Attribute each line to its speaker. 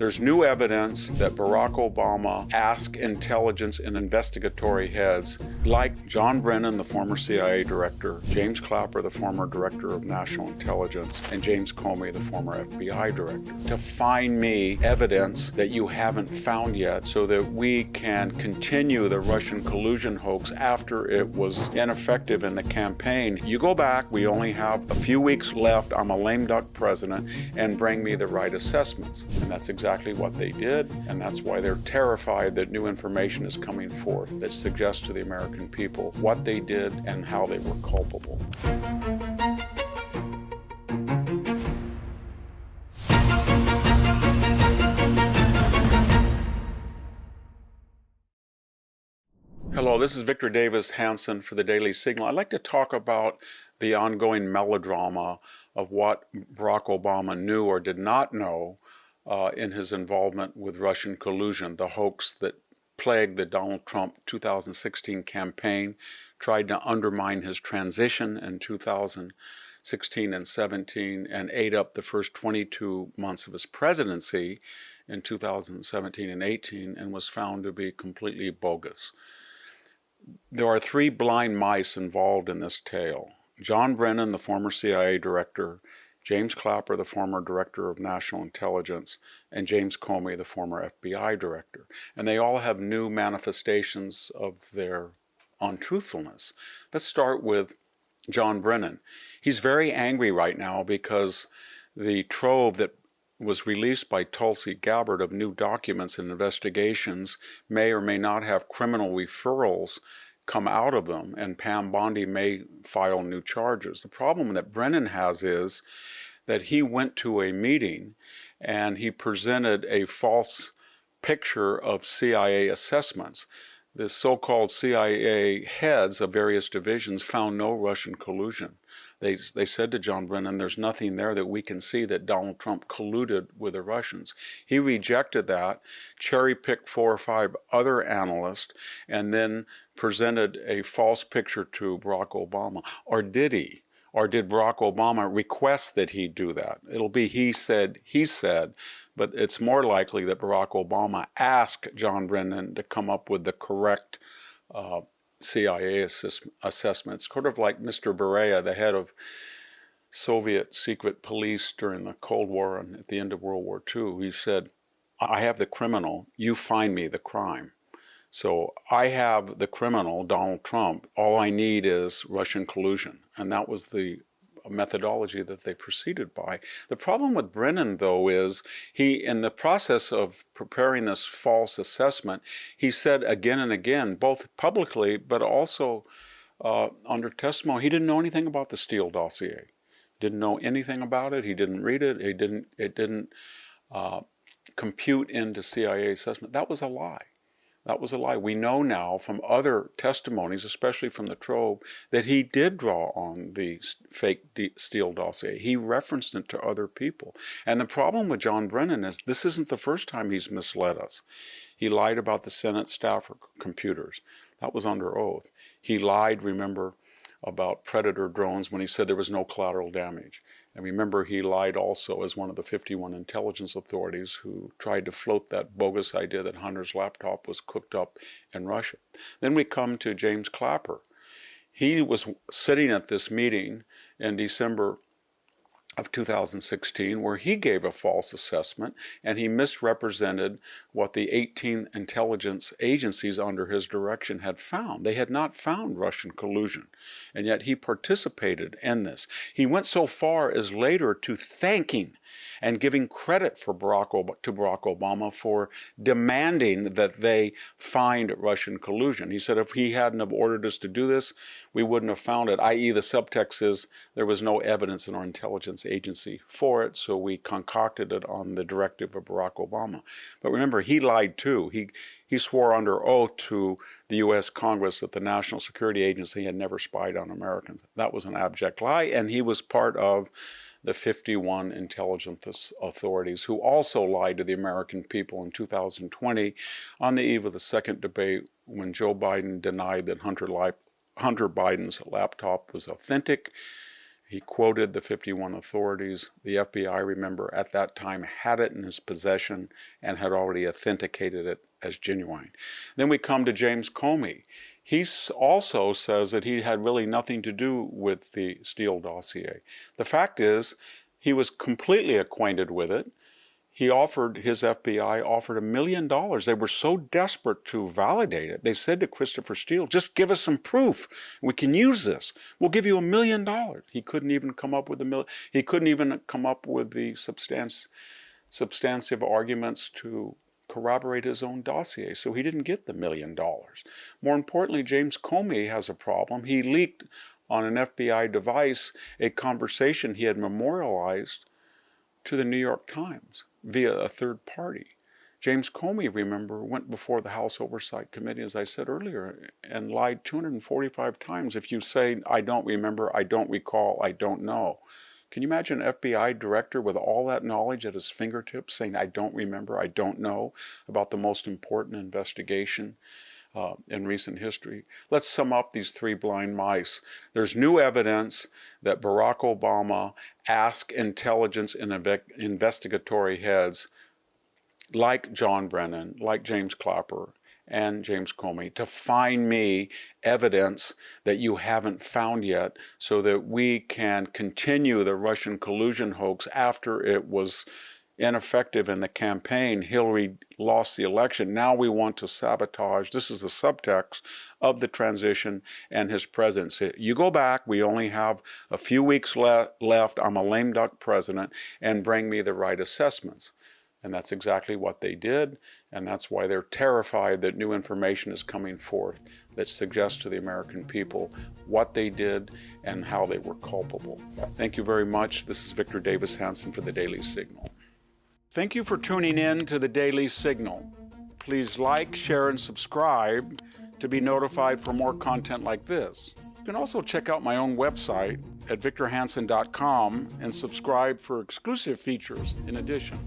Speaker 1: There's new evidence that Barack Obama asked intelligence and investigatory heads like John Brennan, the former CIA director, James Clapper, the former director of national intelligence, and James Comey, the former FBI director, to find me evidence that you haven't found yet so that we can continue the Russian collusion hoax after it was ineffective in the campaign. You go back, we only have a few weeks left, I'm a lame duck president, and bring me the right assessments. And that's exactly what they did, and that's why they're terrified that new information is coming forth that suggests to the American people what they did and how they were culpable. Hello, this is Victor Davis Hanson for the Daily Signal. I'd like to talk about the ongoing melodrama of what Barack Obama knew or did not know in his involvement with Russian collusion, the hoax that plagued the Donald Trump 2016 campaign, tried to undermine his transition in 2016 and 17, and ate up the first 22 months of his presidency in 2017 and 18, and was found to be completely bogus. There are three blind mice involved in this tale. John Brennan, the former CIA director, James Clapper, the former director of national intelligence, and James Comey, the former FBI director. And they all have new manifestations of their untruthfulness. Let's start with John Brennan. He's very angry right now because the trove that was released by Tulsi Gabbard of new documents and investigations may or may not have criminal referrals come out of them, and Pam Bondi may file new charges. The problem that Brennan has is that he went to a meeting and he presented a false picture of CIA assessments. The so-called CIA heads of various divisions found no Russian collusion. They said to John Brennan, there's nothing there that we can see that Donald Trump colluded with the Russians. He rejected that, cherry-picked 4 or 5 other analysts, and then presented a false picture to Barack Obama. Or did he? Or did Barack Obama request that he do that? It'll be he said, but it's more likely that Barack Obama asked John Brennan to come up with the correct CIA assessments, sort of like Mr. Beria, the head of Soviet secret police during the Cold War and at the end of World War II. He said, I have the criminal, you find me the crime. So I have the criminal, Donald Trump, all I need is Russian collusion. And that was the methodology that they proceeded by. The problem with Brennan, though, is he, in the process of preparing this false assessment, he said again and again, both publicly but also under testimony, he didn't know anything about the Steele dossier. Didn't know anything about it. He didn't read it. It didn't compute into CIA assessment. That was a lie. That was a lie. We know now from other testimonies, especially from the Trove, that he did draw on the fake Steele dossier. He referenced it to other people. And the problem with John Brennan is this isn't the first time he's misled us. He lied about the Senate staffer computers. That was under oath. He lied, remember, about Predator drones when he said there was no collateral damage. And remember, he lied also as one of the 51 intelligence authorities who tried to float that bogus idea that Hunter's laptop was cooked up in Russia. Then we come to James Clapper. He was sitting at this meeting in December of 2016 where he gave a false assessment and he misrepresented what the 18 intelligence agencies under his direction had found. They had not found Russian collusion, and yet he participated in this. He went so far as later to thanking and giving credit to Barack Obama for demanding that they find Russian collusion. He said if he hadn't have ordered us to do this, we wouldn't have found it, i.e. the subtext is there was no evidence in our intelligence agency for it, so we concocted it on the directive of Barack Obama. But remember, he lied too. He swore under oath to the U.S. Congress that the National Security Agency had never spied on Americans. That was an abject lie, and he was part of the 51 intelligence authorities who also lied to the American people in 2020 on the eve of the second debate when Joe Biden denied that Hunter Biden's laptop was authentic. He quoted the 51 authorities. The FBI, remember, at that time had it in his possession and had already authenticated it as genuine. Then we come to James Comey. He also says that he had really nothing to do with the Steele dossier. The fact is, he was completely acquainted with it. His FBI offered $1 million. They were so desperate to validate it. They said to Christopher Steele, just give us some proof. We can use this. We'll give you $1 million. He couldn't even come up with He couldn't even come up with the substantive arguments to corroborate his own dossier. So he didn't get the $1 million. More importantly, James Comey has a problem. He leaked on an FBI device a conversation he had memorialized to the New York Times via a third party. James Comey, remember, went before the House Oversight Committee, as I said earlier, and lied 245 times. If you say, I don't remember, I don't recall, I don't know. Can you imagine an FBI director with all that knowledge at his fingertips saying, I don't remember, I don't know about the most important investigation in recent history? Let's sum up these three blind mice. There's new evidence that Barack Obama asked intelligence and investigatory heads like John Brennan, like James Clapper, and James Comey to find me evidence that you haven't found yet so that we can continue the Russian collusion hoax after it was ineffective in the campaign. Hillary lost the election. Now we want to sabotage. This is the subtext of the transition and his presidency. You go back, we only have a few weeks left. I'm a lame duck president, and bring me the right assessments. And that's exactly what they did, and that's why they're terrified that new information is coming forth that suggests to the American people what they did and how they were culpable. Thank you very much. This is Victor Davis Hanson for the Daily Signal. Thank you for tuning in to the Daily Signal. Please like, share, and subscribe to be notified for more content like this. You can also check out my own website at victorhanson.com and subscribe for exclusive features in addition.